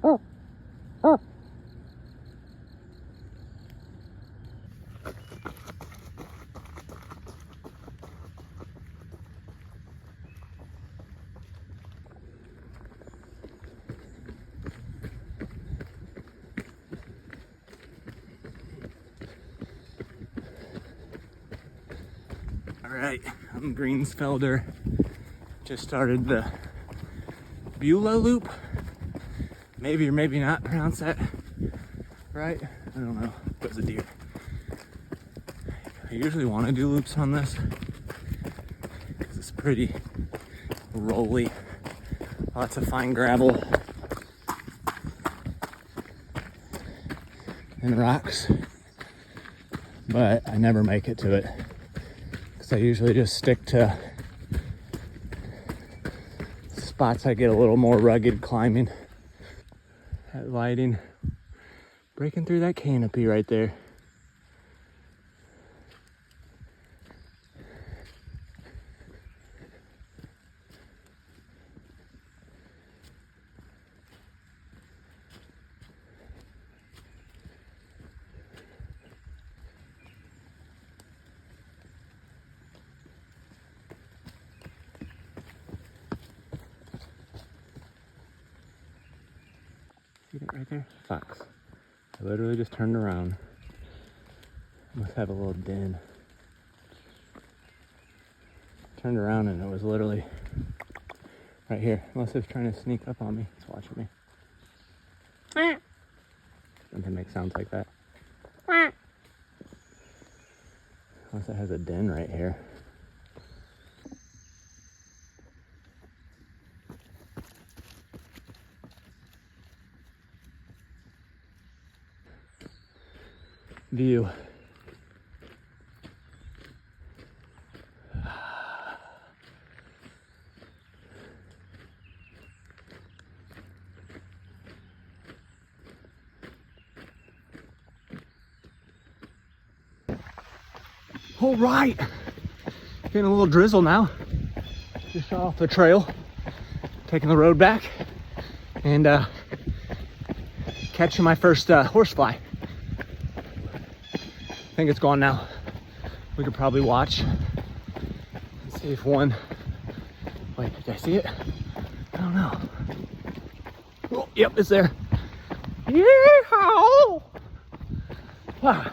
All right, I'm Greensfelder. Just started the Beulah Loop. Maybe or maybe not pronounce that right. I don't know. There's a deer. I usually want to do loops on this because it's pretty rolly. Lots of fine gravel and rocks. But I never make it to it because I usually just stick to spots I get a little more rugged climbing. That lighting breaking through that canopy right there. See that right there? Fox. I literally just turned around. Must have a little den. Turned around and it was literally right here. Unless it's trying to sneak up on me. It's watching me. Something makes sounds like that. Unless it has a den right here. View. All right, getting a little drizzle now. Just off the trail, taking the road back, and catching my first horsefly. I think it's gone now. We could probably watch and see if one. Wait, did I see it? I don't know. Oh, yep, it's there. Yeehaw! Wow.